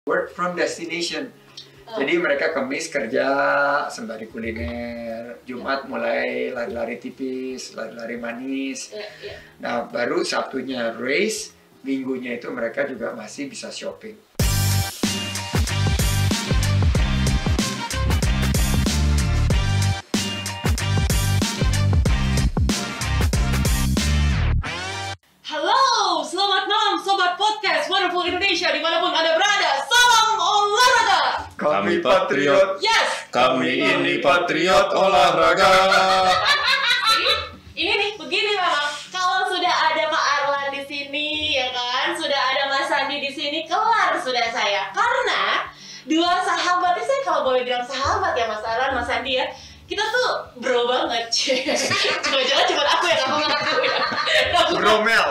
work from destination. Jadi mereka Kamis kerja sembari kuliner, Jumat mulai lari-lari tipis, lari-lari manis. Nah baru Sabtunya race, Minggunya itu mereka juga masih bisa shopping. Halo, selamat malam Sobat Podcast Wonderful Indonesia dimanapun Anda berada. Salam olahraga. Kami patriot. Yes. Kami ini patriot olahraga. Ini nih begini memang. Kalau sudah ada Pak Arlan di sini, ya kan, sudah ada Mas Sandi di sini, kelar sudah saya. Karena dua sahabat, saya kalau boleh bilang sahabat ya Mas Arlan, Mas Sandi ya. Kita tuh bro banget. Jangan-jangan cuma aku yang ngaku ya. Bromel.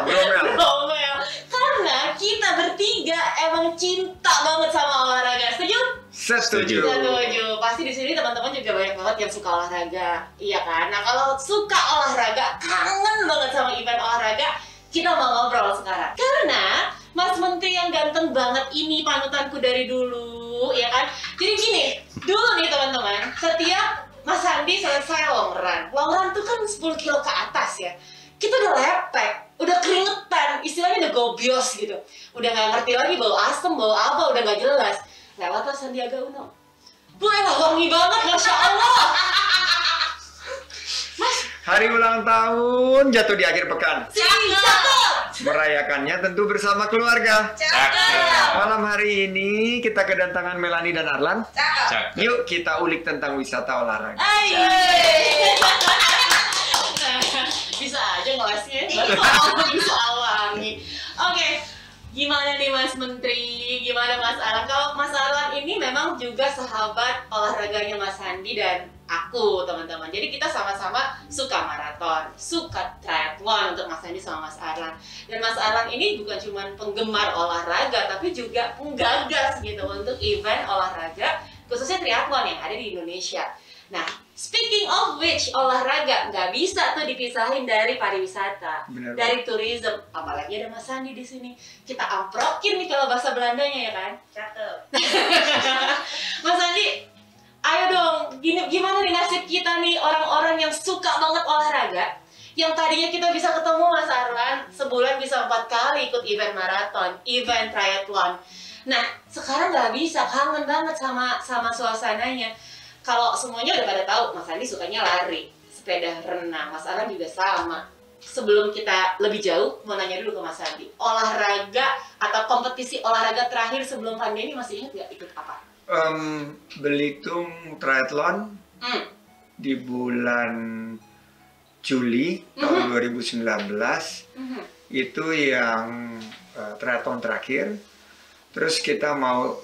Karena kita bertiga emang cinta banget sama olahraga. Setuju? Setuju. Pasti di sini teman-teman juga banyak banget yang suka olahraga, iya kan? Nah kalau suka olahraga, kangen banget sama event olahraga, kita mau ngobrol sekarang. Karena Mas Menteri yang ganteng banget ini panutanku dari dulu, ya kan? Jadi gini, dulu nih teman-teman, setiap Mas Sandi selesai long run tuh kan 10 kilo ke atas ya. Kita udah lepek, udah keringetan, istilahnya udah gobios gitu. Udah gak ngerti lagi bau asem, bau apa, udah gak jelas. Lewatlah Sandiaga Uno. Wah, wangi banget, Masya Allah. Mas, Hari ulang tahun jatuh di akhir pekan. cakep. Merayakannya tentu bersama keluarga. Malam hari ini kita kedatangan Melanie dan Arlan. Yuk kita ulik tentang wisata olahraga. Bisa aja ngelasnya, bisa wangi. Oke, gimana nih Mas Menteri, gimana Mas Arlan? Kalau Mas Arlan ini memang juga sahabat olahraganya Mas Sandi dan aku, teman-teman. Jadi kita sama-sama suka maraton, suka triathlon untuk Mas Sandi sama Mas Arlan. Dan Mas Arlan ini bukan cuma penggemar olahraga, tapi juga penggagas gitu untuk event olahraga, khususnya triathlon yang ada di Indonesia. Nah, speaking of which, olahraga nggak bisa tuh dipisahin dari pariwisata, dari tourism. Apalagi ada Mas Sandi di sini. Kita amprokin nih kalau bahasa Belandanya ya kan? Cakep. Mas Sandi, ayo dong, gimana nih nasib kita nih orang-orang yang suka banget olahraga, yang tadinya kita bisa ketemu Mas Arlan sebulan bisa 4 kali ikut event maraton, event triathlon. Nah, sekarang nggak bisa, kangen banget sama suasananya. Kalau semuanya udah pada tahu, Mas Sandi sukanya lari, sepeda renang, Mas Arlan juga sama. Sebelum kita lebih jauh, mau nanya dulu ke Mas Sandi, olahraga atau kompetisi olahraga terakhir sebelum pandemi masih ingat nggak ikut apa? Belitung triathlon di bulan Juli tahun 2019 itu yang triathlon terakhir. Terus kita mau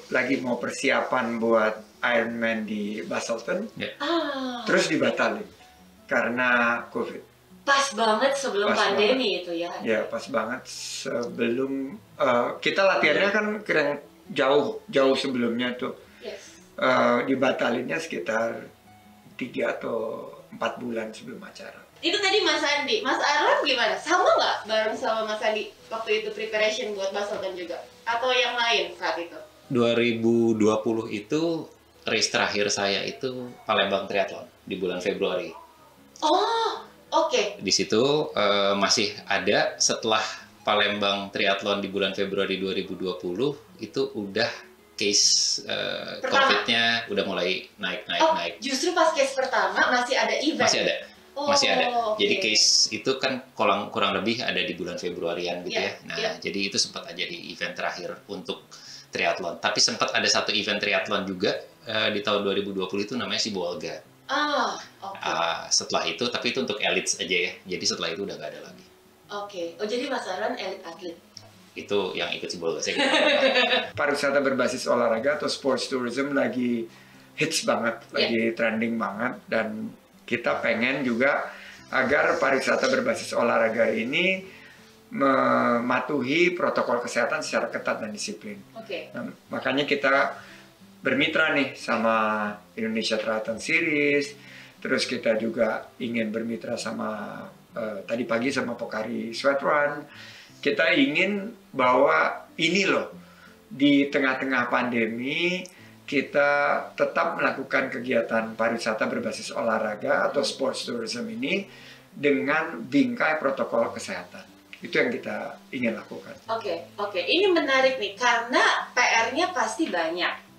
persiapan buat Ironman di Basselton, terus dibatalin karena COVID. Pas banget sebelum pandemi itu ya? Ya pas banget sebelum kita latihannya kan jauh sebelumnya tuh. Dibatalinnya sekitar 3 atau 4 bulan sebelum acara. Itu tadi Mas Sandi, Mas Arlan gimana? Sama nggak bareng sama Mas Sandi waktu itu preparation buat Basselton juga? Atau yang lain saat itu? 2020 itu race terakhir saya itu Palembang Triathlon di bulan Februari. Oh, oke. Di situ masih ada setelah Palembang Triathlon di bulan Februari 2020 itu udah case COVID-nya udah mulai naik. Justru pas case pertama masih ada event? Masih ada. Jadi case itu kan kurang lebih ada di bulan Februarian gitu ya. Nah, jadi itu sempat aja di event terakhir untuk triathlon. Tapi sempat ada satu event triathlon juga di tahun 2020 itu namanya Sibolga. Setelah itu, tapi itu untuk elites aja ya. Jadi setelah itu udah nggak ada lagi. Oke. Oh, jadi Mas Arlan elit atlet? Itu yang ikut Sibolga. Pariwisata berbasis olahraga atau sports tourism lagi hits banget, lagi trending banget, dan kita pengen juga agar pariwisata berbasis olahraga ini mematuhi protokol kesehatan secara ketat dan disiplin. Nah, makanya kita bermitra nih sama Indonesia Triathlon Series, terus kita juga ingin bermitra sama tadi pagi sama Pocari Sweat Run. Kita ingin bahwa ini loh di tengah-tengah pandemi kita tetap melakukan kegiatan pariwisata berbasis olahraga atau sports tourism ini dengan bingkai protokol kesehatan. Itu yang kita ingin lakukan. Oke. Ini menarik nih, karena PR-nya pasti banyak.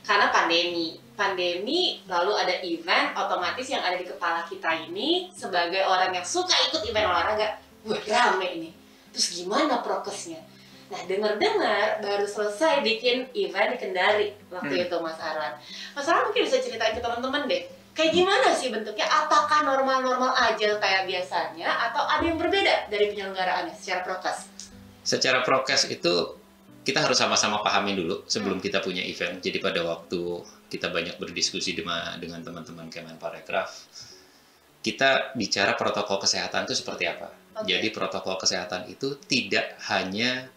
Karena pandemi, lalu ada event, otomatis yang ada di kepala kita ini, sebagai orang yang suka ikut event olahraga, wah rame ini. Terus gimana prokesnya? Nah, dengar-dengar baru selesai bikin event di Kendari waktu itu, Mas Arlan. Mas Arlan mungkin bisa ceritain ke teman-teman deh, kayak gimana sih bentuknya? Apakah normal-normal aja kayak biasanya, atau ada yang berbeda dari penyelenggaraannya secara prokes? Secara prokes itu kita harus sama-sama pahami dulu sebelum kita punya event. Jadi pada waktu kita banyak berdiskusi dengan teman-teman Kemenparekraf, kita bicara protokol kesehatan itu seperti apa. Jadi protokol kesehatan itu tidak hanya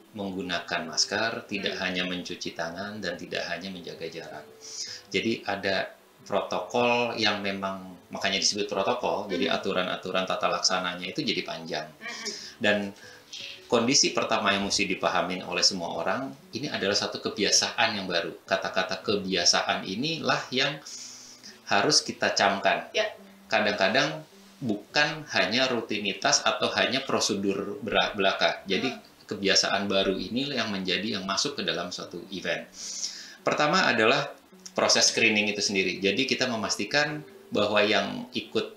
menggunakan masker, tidak hanya mencuci tangan, dan tidak hanya menjaga jarak. Jadi ada protokol yang memang makanya disebut protokol, jadi aturan-aturan tata laksananya itu jadi panjang. Dan kondisi pertama yang mesti dipahamin oleh semua orang, ini adalah satu kebiasaan yang baru. Kata-kata kebiasaan inilah yang harus kita camkan. Kadang-kadang bukan hanya rutinitas atau hanya prosedur belaka. Jadi kebiasaan baru ini yang masuk ke dalam suatu event. Pertama adalah proses screening itu sendiri. Jadi kita memastikan bahwa yang ikut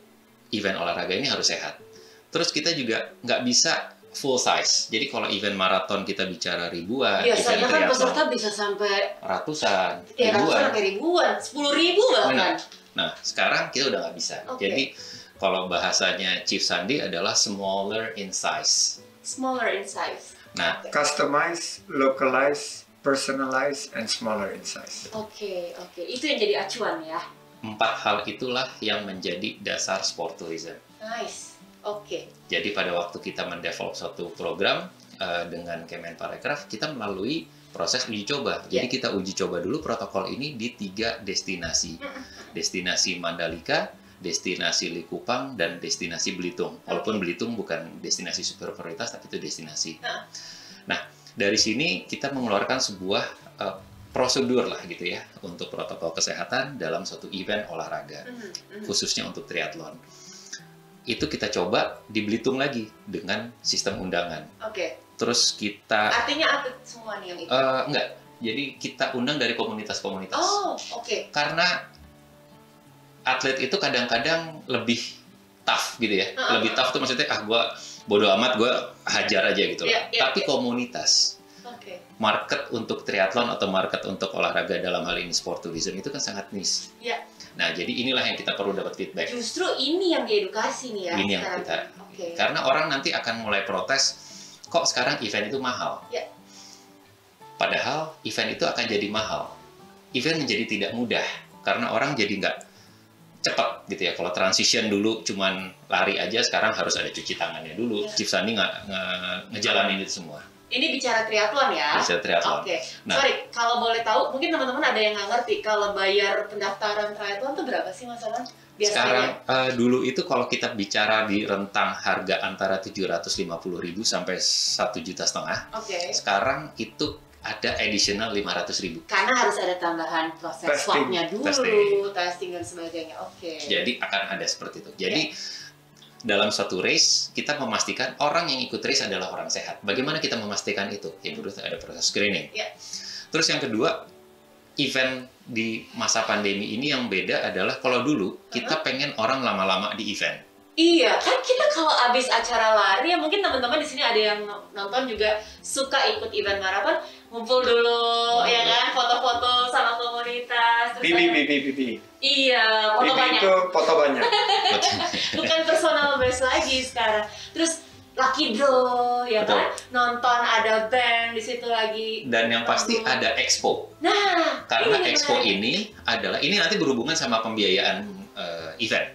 event olahraga ini harus sehat. Terus kita juga nggak bisa full size. Jadi kalau event maraton kita bicara ribuan, biasanya kan peserta bisa sampai ratusan, ribuan, 10.000 bahkan. Nah, sekarang kita udah nggak bisa. Jadi kalau bahasanya Chief Sandi adalah smaller in size. Smaller in size. Nah, customize, localize, personalize, and smaller in size. Oke. Itu yang jadi acuan ya. 4 hal itulah yang menjadi dasar sport tourism. Nice. Jadi pada waktu kita mendevelop suatu program dengan Kemenparekraf, kita melalui proses uji coba. Jadi kita uji coba dulu protokol ini di 3 destinasi. Destinasi Mandalika, destinasi Likupang, dan destinasi Belitung. Walaupun Belitung bukan destinasi super prioritas, tapi itu destinasi. Nah, dari sini kita mengeluarkan sebuah prosedur lah gitu ya untuk protokol kesehatan dalam suatu event olahraga, khususnya untuk triathlon. Itu kita coba di Belitung lagi dengan sistem undangan. Terus kita... Artinya atlet semua nih yang ikut? Enggak. Jadi kita undang dari komunitas-komunitas. Karena atlet itu kadang-kadang lebih tough gitu ya. Lebih tough tuh maksudnya, gue bodo amat, gue hajar aja gitu loh. Tapi komunitas. Market untuk triathlon atau market untuk olahraga dalam hal ini sport tourism itu kan sangat niche. Nah, jadi inilah yang kita perlu dapat feedback. Justru ini yang diedukasi nih ya. Ini yang kita. Karena orang nanti akan mulai protes, kok sekarang event itu mahal? Padahal event itu akan jadi mahal. Event menjadi tidak mudah karena orang jadi nggak cepat gitu ya. Kalau transition dulu cuman lari aja, sekarang harus ada cuci tangannya dulu. Chief Sandi ngejalanin itu semua. Ini bicara triathlon ya? Bicara triathlon. Nah, sorry, kalau boleh tahu, mungkin teman-teman ada yang nggak ngerti, kalau bayar pendaftaran triathlon itu berapa sih Mas Arlan? Biasanya? Sekarang dulu itu kalau kita bicara di rentang harga antara 750.000 sampai 1,5 juta. Sekarang itu ada additional 500.000. Karena harus ada tambahan proses swab-nya dulu, testing dan sebagainya. Jadi akan ada seperti itu. Jadi dalam suatu race, kita memastikan orang yang ikut race adalah orang sehat. Bagaimana kita memastikan itu? Ya, menurut ada proses screening. Terus yang kedua, event di masa pandemi ini yang beda adalah kalau dulu kita pengen orang lama-lama di event. Iya, kan kita kalau abis acara lari, ya mungkin teman-teman di sini ada yang nonton juga suka ikut event maraton, ngumpul dulu, ya kan, foto-foto sama komunitas. Pipi. Iya, foto banyak. Itu foto banyak. Bukan personal base lagi sekarang. Terus lucky draw, ya kan, nonton ada band di situ lagi. Dan yang pasti ada expo. Nah, karena expo ini adalah nanti berhubungan sama pembiayaan event.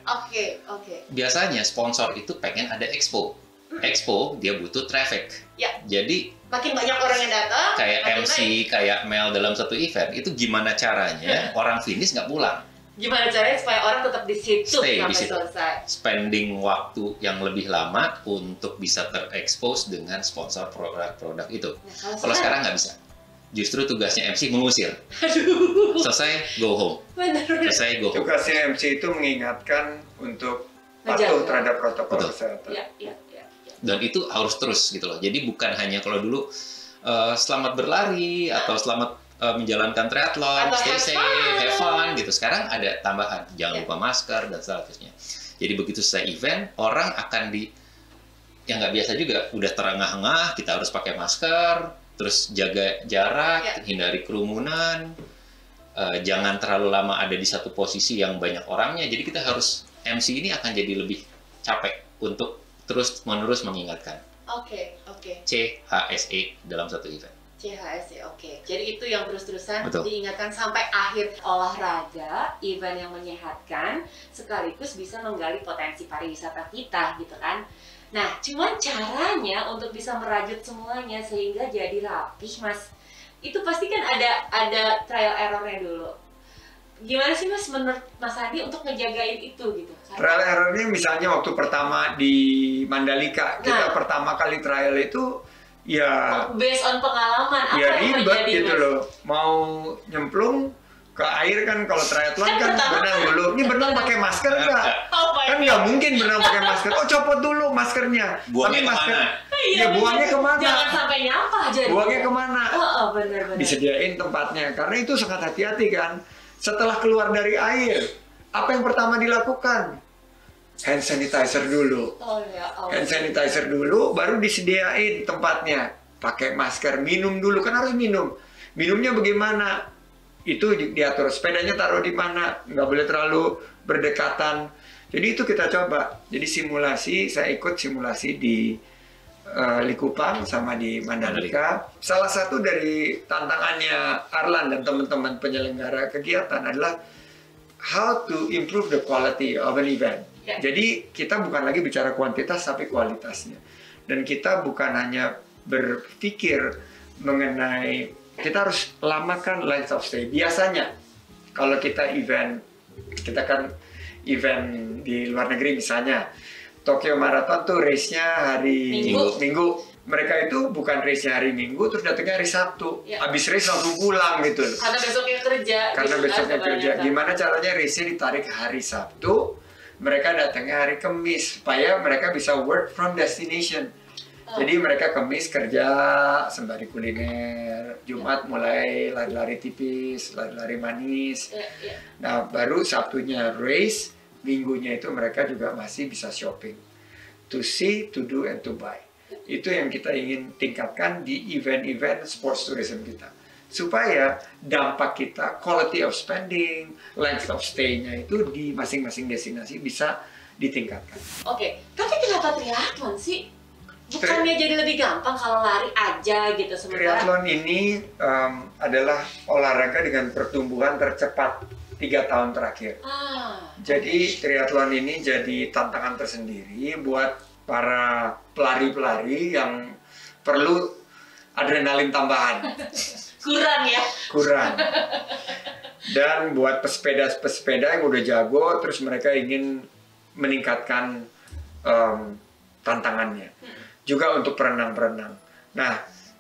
Biasanya sponsor itu pengen ada expo. Expo dia butuh traffic. Jadi makin banyak orang yang datang, kayak MC, kayak Mel dalam satu event, itu gimana caranya orang finish nggak pulang? Gimana caranya supaya orang tetap di situ sampai selesai? Spending waktu yang lebih lama untuk bisa terekspos dengan sponsor produk-produk itu. Kalau sekarang nggak bisa. justru tugasnya MC mengusir. Aduh. Selesai, go home. Bener. Selesai, go home. Tugasnya MC itu mengingatkan untuk patuh terhadap protokol Betul. kesehatan. Iya. Dan itu harus terus gitu loh. Jadi bukan hanya kalau dulu selamat berlari atau selamat menjalankan triathlon, Atau stay have safe, have fun. fun gitu. Sekarang ada tambahan, jangan lupa masker dan seterusnya. Jadi begitu selesai event, orang akan yang nggak biasa juga, udah terengah-engah, kita harus pakai masker, terus jaga jarak, hindari kerumunan, jangan terlalu lama ada di satu posisi yang banyak orangnya. Jadi kita harus, MC ini akan jadi lebih capek untuk terus-menerus mengingatkan. Oke. CHSE dalam satu event. CHSE, oke. Jadi itu yang terus-terusan Betul. diingatkan sampai akhir. Olahraga, event yang menyehatkan, sekaligus bisa menggali potensi pariwisata kita gitu kan. Nah, cuman caranya untuk bisa merajut semuanya sehingga jadi rapih, Mas. Itu pasti kan ada trial errornya dulu. Gimana sih Mas menurut Mas Adi untuk ngejagain itu gitu? Trial errornya misalnya waktu pertama di Mandalika, kita pertama kali trial itu ya based on pengalaman apa ya yang ribet terjadi, gitu Mas? loh. Mau nyemplung ke air kan kalau triathlon kan berenang dulu. Ini berenang pakai masker enggak? Kan nggak mungkin berenang pakai masker. Oh, copot dulu maskernya. Buangnya Tapi masker kemana? ya buangnya kemana? Jangan sampai nyampah jadi. Buangnya kemana? Benar. Disediain tempatnya. Karena itu sangat hati-hati kan. Setelah keluar dari air, apa yang pertama dilakukan? Hand sanitizer dulu. Hand sanitizer dulu, baru disediain tempatnya. Pakai masker, minum dulu, kan harus minum. Minumnya bagaimana? Itu diatur. Sepedanya taruh di mana? Nggak boleh terlalu berdekatan. Jadi itu kita coba. Jadi simulasi, saya ikut simulasi di Likupang sama di Mandalika. Salah satu dari tantangannya Arlan dan teman-teman penyelenggara kegiatan adalah how to improve the quality of an event. Jadi kita bukan lagi bicara kuantitas tapi kualitasnya. Dan kita bukan hanya berpikir mengenai kita harus lamakan length of stay. Biasanya kalau kita kan event di luar negeri misalnya Tokyo Marathon tuh race-nya hari Minggu. Mereka itu bukan race-nya hari Minggu terus datangnya hari Sabtu. Habis race langsung pulang gitu loh. Karena besoknya kerja. Gimana caranya race-nya ditarik hari Sabtu? Mereka datangnya hari Kamis supaya mereka bisa work from destination. Jadi mereka Kamis kerja sembari kuliner, Jumat mulai lari-lari tipis, lari-lari manis. Nah baru Sabtunya race, Minggunya itu mereka juga masih bisa shopping. To see, to do, and to buy. Itu yang kita ingin tingkatkan di event-event sports tourism kita. Supaya dampak kita, quality of spending, length of stay-nya itu di masing-masing destinasi bisa ditingkatkan. Oke, tapi kenapa triathlon sih? Bukannya jadi lebih gampang kalau lari aja gitu sementara? Triathlon ini adalah olahraga dengan pertumbuhan tercepat 3 tahun terakhir. Jadi triathlon ini jadi tantangan tersendiri buat para pelari-pelari yang perlu adrenalin tambahan. Kurang. Dan buat pesepeda yang udah jago, terus mereka ingin meningkatkan tantangannya. Juga untuk perenang-perenang. Nah,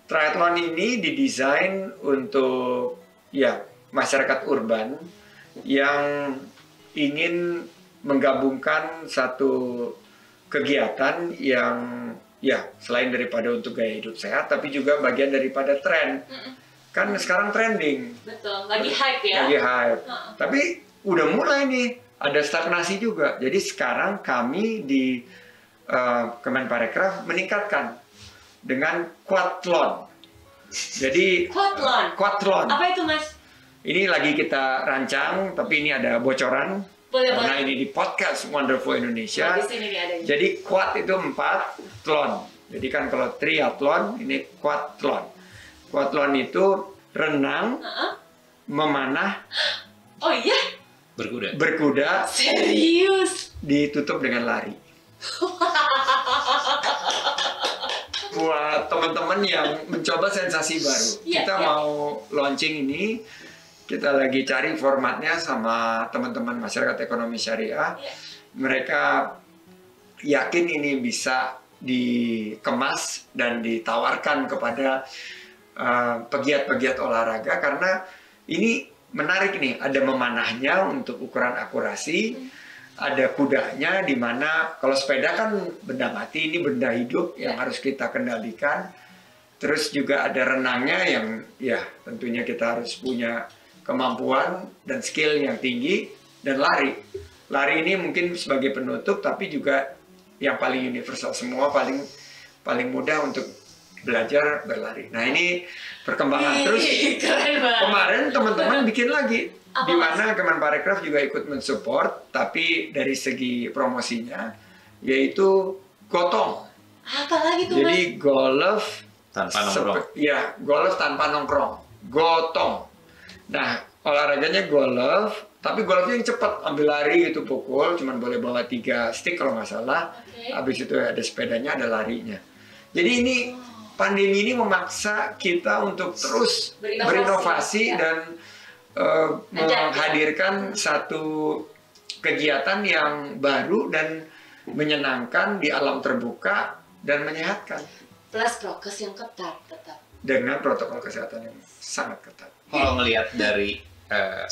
triathlon ini didesain untuk masyarakat urban yang ingin menggabungkan satu kegiatan yang selain daripada untuk gaya hidup sehat, tapi juga bagian daripada tren. Kan sekarang trending. Betul, lagi hype ya. Lagi hype. Tapi udah mulai nih, ada stagnasi juga. Jadi sekarang kami di Kemenparekraf meningkatkan dengan quathlon. Jadi quathlon. Apa itu Mas? Ini lagi kita rancang, tapi ini ada bocoran. Karena ini di podcast Wonderful Indonesia. Di sini nih adanya. Jadi quad itu 4, tlon. Jadi kan kalau triathlon, ini quathlon. Quathlon itu renang, memanah. Oh iya? Berkuda. Serius? Ditutup dengan lari. Buat teman-teman yang mencoba sensasi baru, kita mau launching ini. Kita lagi cari formatnya sama teman-teman masyarakat ekonomi syariah. Mereka yakin ini bisa dikemas dan ditawarkan kepada pegiat-pegiat olahraga, karena ini menarik nih, ada memanahnya untuk ukuran akurasi, ada kudanya, di mana kalau sepeda kan benda mati, ini benda hidup yang harus kita kendalikan. Terus juga ada renangnya yang ya tentunya kita harus punya kemampuan dan skill yang tinggi, dan lari. Lari ini mungkin sebagai penutup, tapi juga yang paling universal, semua paling mudah untuk belajar berlari. Nah, ini perkembangan terus. Kemarin teman-teman bikin lagi, di mana Kemenparekraf juga ikut mensupport, tapi dari segi promosinya yaitu gotong. Apa lagi tuh, Jadi Mas? golf Tanpa nongkrong. Ya, golf tanpa nongkrong. Gotong. Nah, olahraganya golf, tapi golfnya yang cepat, ambil lari gitu, pukul, cuman boleh bawa 3 stick kalau nggak salah. Habis itu ada sepedanya, ada larinya. Jadi ini pandemi ini memaksa kita untuk terus berinovasi dan menghadirkan satu kegiatan yang baru dan menyenangkan di alam terbuka dan menyehatkan. Plus prokes yang ketat tetap. Dengan protokol kesehatan yang sangat ketat. Kalau ngelihat dari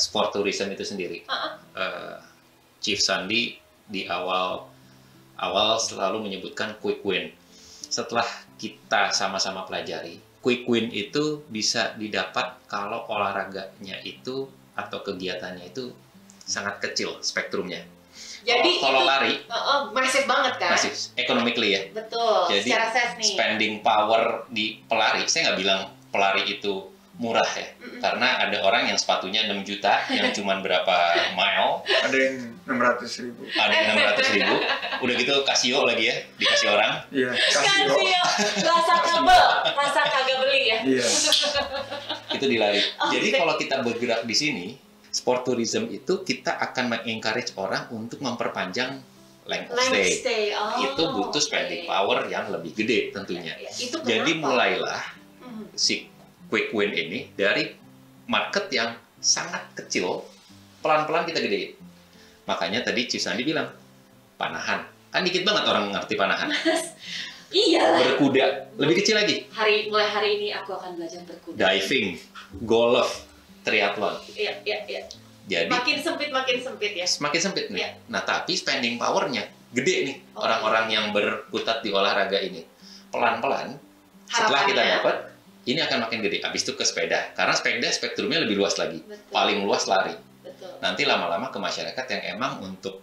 sport tourism itu sendiri, Chief Sandi di awal selalu menyebutkan quick win. Setelah kita sama-sama pelajari, quick win itu bisa didapat kalau olahraganya itu atau kegiatannya itu sangat kecil spektrumnya. Jadi kalau itu, lari masif banget kan? masih economically ya. Betul. Jadi secara ses nih. spending power di pelari, saya nggak bilang pelari itu murah ya, karena ada orang yang sepatunya 6 juta yang cuman berapa mile, Ada yang 600.000. ada yang 600.000, udah gitu Casio lagi ya, dikasih orang. Iya, Kasih Casio. rasa kagak beli ya. Iya. Itu di lari. Jadi Oke. kalau kita bergerak di sini, sport tourism itu kita akan mengencourage orang untuk memperpanjang length of stay. Oh, Itu butuh spending power yang lebih gede tentunya. Ya, itu Jadi kenapa? mulailah si quick win ini dari market yang sangat kecil, pelan-pelan kita gedein. Makanya tadi Chief Sandi bilang, panahan. Kan dikit banget orang ngerti panahan. Iya. Berkuda, lebih kecil lagi. Mulai hari ini aku akan belajar berkuda. Diving, golf, triathlon. Iya. Jadi Makin sempit ya. semakin sempit nih. Iya. Nah, tapi spending power-nya gede nih orang-orang yang berkutat di olahraga ini. Pelan-pelan, setelah kita Harapannya. dapat, ini akan makin gede. Habis itu ke sepeda. Karena sepeda spektrumnya lebih luas lagi. Betul. Paling luas lari. Betul. Nanti lama-lama ke masyarakat yang emang untuk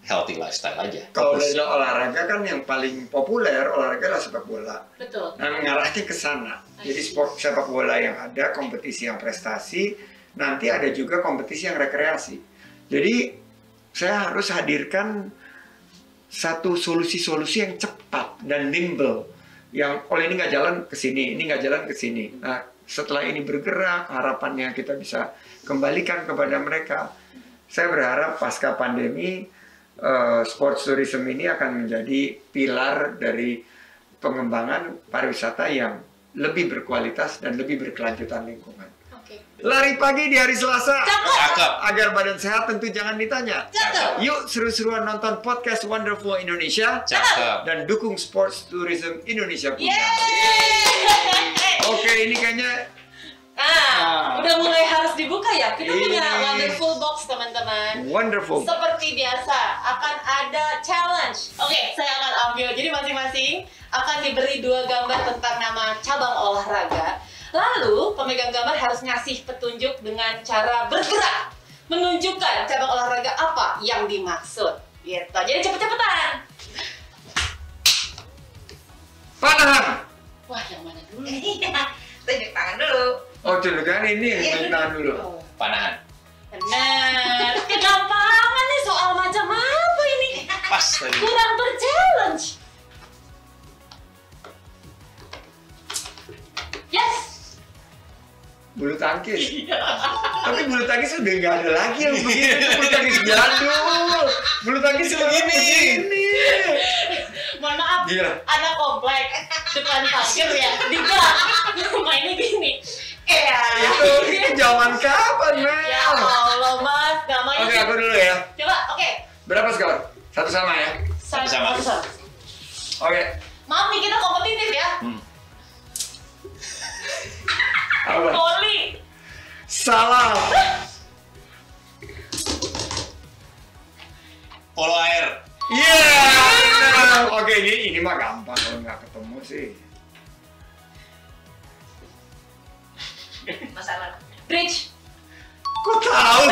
healthy lifestyle aja. Kalau Fokus. dari olahraga kan yang paling populer olahraga adalah sepak bola. Betul. Nah, mengarahnya ke sana. Jadi sport sepak bola yang ada, kompetisi yang prestasi, nanti ada juga kompetisi yang rekreasi. Jadi saya harus hadirkan satu solusi-solusi yang cepat dan nimble. Yang ini nggak jalan ke sini, ini nggak jalan ke sini. Nah, setelah ini bergerak, harapannya kita bisa kembalikan kepada mereka. Saya berharap pasca pandemi, sports tourism ini akan menjadi pilar dari pengembangan pariwisata yang lebih berkualitas dan lebih berkelanjutan lingkungan. Oke. Lari pagi di hari Selasa. Cakep. Agar badan sehat tentu jangan ditanya. Cakep. Yuk seru-seruan nonton podcast Wonderful Indonesia Cakep. dan dukung Sports Tourism Indonesia punya. Yeay! Oke, ini kayaknya Udah mulai harus dibuka ya. Kita punya Ini. wonderful box teman-teman. wonderful. Seperti biasa akan ada challenge. Oke, saya akan ambil. Jadi masing-masing akan diberi 2 gambar tentang nama cabang olahraga. Lalu pemegang gambar harus ngasih petunjuk dengan cara bergerak, menunjukkan cabang olahraga apa yang dimaksud. Gitu. Jadi cepet-cepetan. Panahan. Wah, yang mana dulu? Tunjuk tangan dulu. Oh, tunjukkan ini yang tunjuk tangan dulu. Oh, Panahan. benar. Kegampangan nih soal macam apa ini? Pas tadi. Kurang berchallenge. Yes. Bulu tangkis. Tapi bulu tangkis udah nggak ada lagi yang begini. Itu bulu tangkis jadul. Bulu tangkis begini. Mohon maaf, Gila. ada komplek depan parkir ya, di gang. Mainnya gini. Itu zaman kapan, Mel? Ya Allah, Mas, gak main. Oke, aku dulu ya. Coba, oke. Berapa skor? 1 sama ya? Sama. Oke. Maaf nih, kita kompetitif ya. Apa? Poli. Salah. Polo air. Iya. Oke, ini mah gampang kalau nggak ketemu sih. Masalah. Bridge. Kok tahu?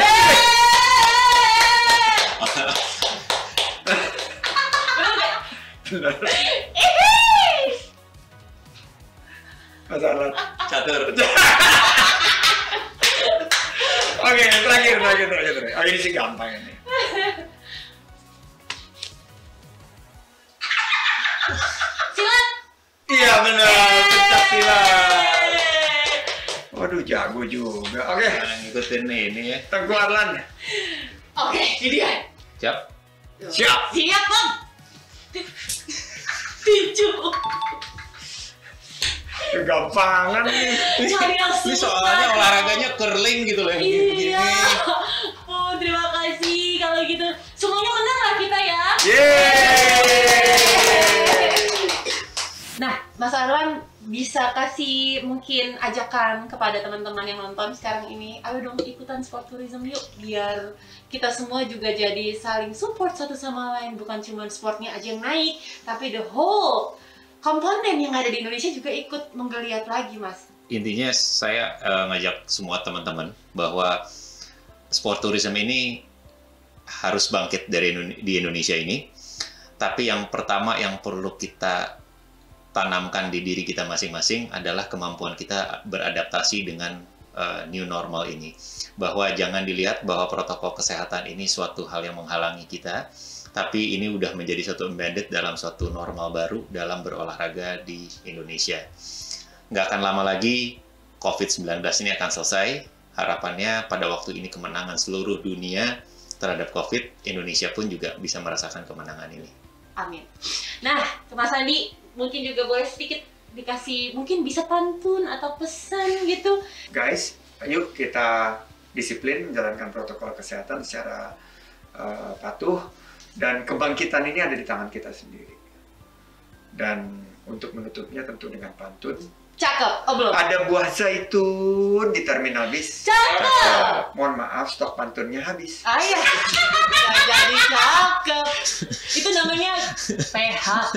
Bener nggak? Masalah. Catur. Oke, terakhir. Oh, ini sih gampang ini. Silat. Iya benar, pencak silat. Waduh, jago juga. Oke, Nah, ngikutin ini ya. Teguh Arlan. Oke, ini dia. Siap. Siap. Siap, Bang. Tinju. Kegampangan nih. Cari yang Ini susah. soalnya olahraganya curling gitu loh. yang Iya. begini. Oh, terima kasih kalau gitu. Semuanya menang lah kita ya. Yeay. Nah, Mas Arlan bisa kasih mungkin ajakan kepada teman-teman yang nonton sekarang ini, ayo dong ikutan sport tourism yuk, biar kita semua juga jadi saling support satu sama lain, bukan cuma sportnya aja yang naik, tapi the whole komponen yang ada di Indonesia juga ikut menggeliat lagi, Mas. Intinya saya ngajak semua teman-teman bahwa sport tourism ini harus bangkit di Indonesia ini. Tapi yang pertama yang perlu kita tanamkan di diri kita masing-masing adalah kemampuan kita beradaptasi dengan new normal ini. Bahwa jangan dilihat bahwa protokol kesehatan ini suatu hal yang menghalangi kita, tapi ini udah menjadi suatu embedded dalam suatu normal baru dalam berolahraga di Indonesia. Nggak akan lama lagi COVID-19 ini akan selesai. Harapannya pada waktu ini kemenangan seluruh dunia terhadap COVID, Indonesia pun juga bisa merasakan kemenangan ini. Amin. Nah, ke Mas Andi, mungkin juga boleh sedikit dikasih, mungkin bisa pantun atau pesan gitu. Guys, ayo kita disiplin menjalankan protokol kesehatan secara patuh, dan kebangkitan ini ada di tangan kita sendiri. Dan untuk menutupnya tentu dengan pantun. Cakep, oh belum? Ada buah zaitun di terminal bis. Cakep. Mohon maaf, stok pantunnya habis. Ayah, nggak jadi cakep. Itu namanya PHP.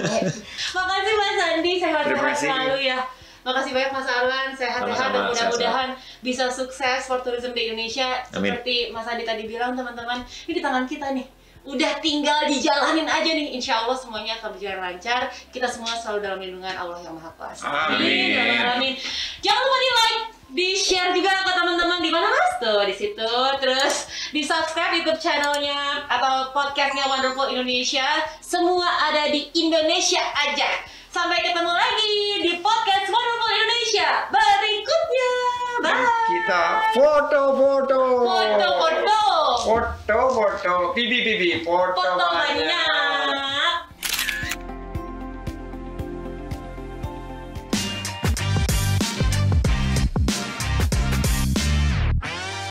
Makasih Mas Andi, Terima sehat-sehat kasih. selalu ya. Makasih banyak Mas Arlan, sehat-sehat dan Sama-sama, mudah-mudahan bisa sukses sport tourism di Indonesia. Amin. Seperti Mas Andi tadi bilang, teman-teman, ini di tangan kita nih. Udah tinggal dijalanin aja nih, insya Allah semuanya akan berjalan lancar. Kita semua selalu dalam lindungan Allah yang Maha Kuasa. Amin. Amin. Jangan lupa di like, di share juga ke teman-teman di mana Mas tuh di situ. Terus di subscribe YouTube channelnya atau podcastnya Wonderful Indonesia. Semua ada di Indonesia aja. Sampai ketemu lagi di podcast Wonderful Indonesia berikutnya. Bye. Kita foto-foto. Foto-foto. Foto-foto. Pipi-pipi. Foto Foto banyak. banyak.